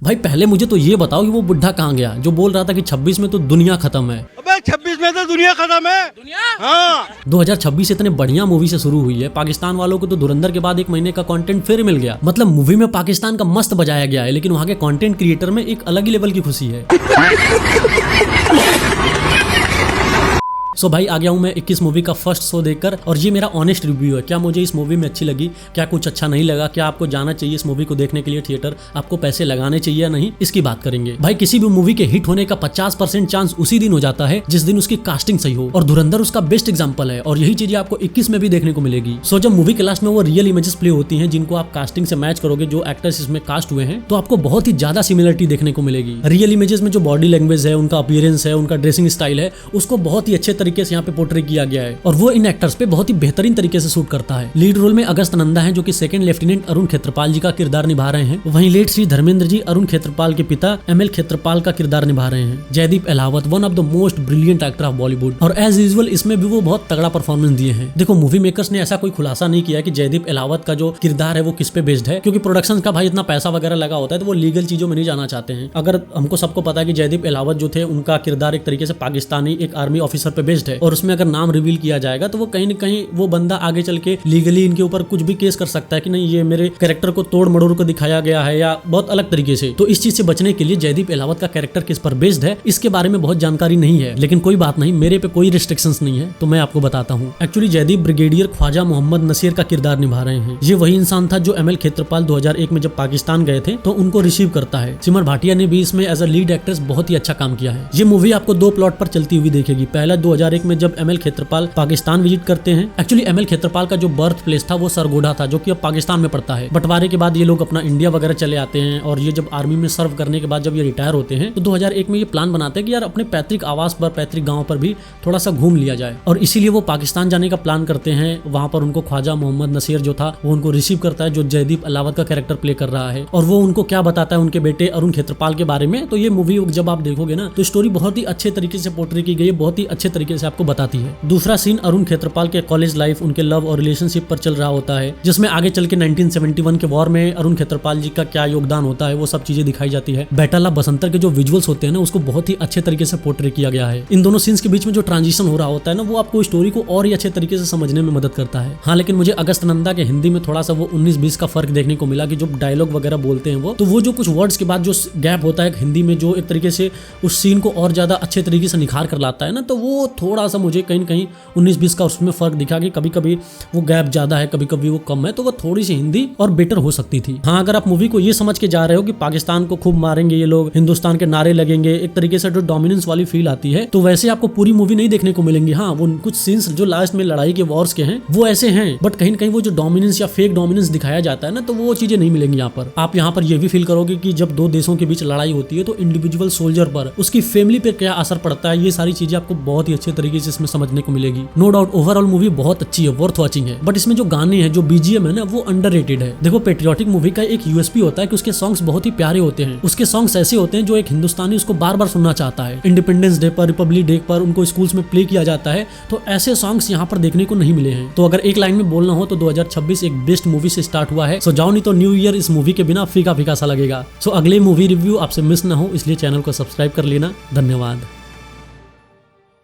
भाई पहले मुझे तो ये बताओ कि वो बुढ़ा कहाँ गया जो बोल रहा था कि 26 में तो दुनिया खत्म है। अबे 26 में तो दुनिया खत्म है। दुनिया हाँ 2026 इतने बढ़िया मूवी से शुरू हुई है। पाकिस्तान वालों को तो धुरंधर के बाद एक महीने का कंटेंट फिर मिल गया। मतलब मूवी में पाकिस्तान का मस्त बजाया गया है, लेकिन वहाँ के कंटेंट क्रिएटर में एक अलग ही लेवल की खुशी है। भाई आ गया हूँ मैं 21 मूवी का फर्स्ट शो देखकर, और ये मेरा ऑनेस्ट रिव्यू है। क्या मुझे इस मूवी में अच्छी लगी, क्या कुछ अच्छा नहीं लगा, क्या आपको जाना चाहिए इस मूवी को देखने के लिए थिएटर, आपको पैसे लगाने चाहिए या नहीं, इसकी बात करेंगे। भाई किसी भी मूवी के हिट होने का 50% चांस उसी दिन हो जाता है जिस दिन उसकी कास्टिंग सही हो, और धुरंधर उसका बेस्ट एग्जाम्पल है। और यही चीजें आपको 21 में भी देखने को मिलेगी। जब मूवी के लास्ट में वो रियल इमेजेस प्ले होती है जिनको आप कास्टिंग से मैच करोगे, जो एक्टर्स इसमें कास्ट हुए हैं, तो आपको बहुत ही ज्यादा सिमिलरिटी देखने को मिलेगी। रियल इमेजेस में जो बॉडी लैंग्वेज है, उनका अपीयरेंस है, उनका ड्रेसिंग स्टाइल है, उसको बहुत ही अच्छे तरीके से यहाँ पे पोर्ट्रे किया गया है, और वो इन एक्टर्स पे बहुत ही बेहतरीन तरीके से शूट करता है। लीड रोल में अगस्त नंदा हैं, जो कि सेकंड लेफ्टिनेंट अरुण खेत्रपाल जी का किरदार निभा रहे हैं। वहीं लेट श्री धर्मेंद्र जी अरुण खेत्रपाल के पिता एमएल खेत्रपाल का किरदार निभा रहे हैं। Jaideep Ahlawat one of the most brilliant actor of Bollywood, और एज यूजुअल इसमें भी वो बहुत तगड़ा परफॉर्मेंस दिए हैं। देखो मूवी मेकर्स ने ऐसा कोई खुलासा नहीं किया कि जयदीप अहलावत का जो किरदार है वो किस पे बेस्ड है, क्योंकि प्रोडक्शन का भाई इतना पैसा वगैरह लगा होता है तो वो लीगल चीजों में नहीं जाना चाहते हैं। अगर हमको सबको पता है कि जयदीप अहलावत जो थे उनका किरदार एक तरीके से पाकिस्तानी एक आर्मी ऑफिसर पे बेस्ड है, और उसमें अगर नाम रिवील किया जाएगा तो वो कहीं न कहीं वो बंदा आगे चल के लीगली इनके ऊपर कुछ भी केस कर सकता है कि नहीं ये मेरे कैरेक्टर को तोड़ मड़ोड़ को दिखाया गया है या बहुत अलग तरीके से। तो इस चीज से बचने के लिए जयदीप अहलावत का कैरेक्टर किस पर बेस्ड है इसके बारे में बहुत जानकारी नहीं है, लेकिन कोई बात नहीं, मेरे पे कोई रिस्ट्रिक्शंस नहीं है तो मैं आपको बताता हूँ। एक्चुअली जयदीप ब्रिगेडियर ख्वाजा मोहम्मद नसीर का किरदार निभा रहे हैं। ये वही इंसान था जो एमएल खेत्रपाल 2001 में जब पाकिस्तान गए थे तो उनको रिसीव करता है। सिमर भाटिया ने भी इसमें एज अ लीड एक्ट्रेस बहुत ही अच्छा काम किया है। ये मूवी आपको दो प्लॉट पर चलती हुई देखेगी। पहला 2001 में जब एमएल खेत्रपाल पाकिस्तान विजिट करते हैं। एक्चुअली एमएल खेत्रपाल का जो बर्थ प्लेस था वो सरगोधा था, जो कि अब पाकिस्तान में पड़ता है। बंटवारे के बाद ये लोग अपना इंडिया वगैरह चले आते हैं, और ये जब आर्मी में सर्व करने के बाद जब ये रिटायर होते हैं तो 2001 में ये प्लान बनाते हैं कि यार अपने पैतृक आवास पर, पैतृक गांव पर भी थोड़ा सा घूम लिया जाए, और इसीलिए वो पाकिस्तान जाने का प्लान करते हैं। वहां पर उनको ख्वाजा मोहम्मद नसीर जो था वो उनको रिसीव करता है, जो जयदीप अहलावत का कैरेक्टर प्ले कर रहा है, और वो उनको क्या बताता है उनके बेटे अरुण खेत्रपाल के बारे में। तो ये मूवी जब आप देखोगे ना तो स्टोरी बहुत ही अच्छे तरीके से पोर्ट्रे की गई है, बहुत ही अच्छे तरीके से आपको बताती है। दूसरा सीन अरुण खेत्रपाल के कॉलेज लाइफ, उनके लव और रिलेशनशिप पर चल रहा होता है, जिसमें आगे चल के 1971 के वॉर में अरुण खेत्रपाल जी का क्या योगदान होता है वो सब चीजें दिखाई जाती है। बैटाला बसंतर के जो विजुअल्स होते हैं ना उसको बहुत ही अच्छे तरीके से पोर्ट्रे किया गया है। इन दोनों सीन्स के बीच में जो ट्रांजिशन हो रहा होता है ना वो आपको स्टोरी को और ही अच्छे तरीके से समझने में मदद करता है। हाँ, लेकिन मुझे अगस्त नंदा के हिंदी में थोड़ा सा वो 19-20 का फर्क देखने को मिला कि जो डायलॉग वगैरह बोलते हैं वो जो कुछ वर्ड्स के बाद जो गैप होता है हिंदी में, जो एक तरीके से उस सीन को और ज्यादा अच्छे तरीके से निखार कर लाता है ना, तो वो थोड़ा सा मुझे कहीं 19-20 का उसमें फर्क दिखा कि कभी कभी वो गैप ज्यादा है, कभी कभी वो कम है, तो वो थोड़ी सी हिंदी और बेटर हो सकती थी। हाँ, अगर आप मूवी को ये समझ के जा रहे हो कि पाकिस्तान को खूब मारेंगे ये लोग, हिंदुस्तान के नारे लगेंगे, एक तरीके से जो डोमिनेंस वाली फील आती है, तो वैसे आपको पूरी मूवी नहीं देखने को मिलेंगी। हाँ, वो कुछ सीन्स जो लास्ट में लड़ाई के वॉर्स के हैं वो ऐसे हैं, बट कहीं न कहीं वो जो डोमिनेंस या फेक डोमिनेंस दिखाया जाता है ना, तो वो चीजें नहीं मिलेंगी यहाँ पर। आप यहाँ पर ये भी फील करोगे कि जब दो देशों के बीच लड़ाई होती है तो इंडिविजुअल सोल्जर पर, उसकी फैमिली पर क्या असर पड़ता है, ये सारी चीजें आपको बहुत ही अच्छे तरीके से इसमें समझने को मिलेगी। नो डाउट ओवरऑल मूवी बहुत अच्छी है, वर्थ वॉचिंग है, बट इसमें जो गाने हैं, जो बीजीएम है ना, वो अंडररेटेड है। देखो पेट्रियोटिक मूवी का एक यूएसपी होता है कि उसके सॉन्ग्स बहुत ही प्यारे होते हैं। उसके सॉन्ग्स ऐसे होते हैं जो एक हिंदुस्तानी उसको बार बार सुनना चाहता है। इंडिपेंडेंस डे पर, रिपब्लिक डे पर उनको स्कूल्स में प्ले किया जाता है, तो ऐसे सॉन्ग्स यहाँ पर देखने को नहीं मिले हैं। तो अगर एक लाइन में बोलना हो तो 2026 एक बेस्ट मूवी से स्टार्ट हुआ है। सो जाओ, नहीं तो न्यू ईयर इस मूवी के बिना फीका फीका सा लगेगा। सो अगले मूवी रिव्यू आपसे मिस ना हो इसलिए चैनल को सब्सक्राइब कर लेना। धन्यवाद।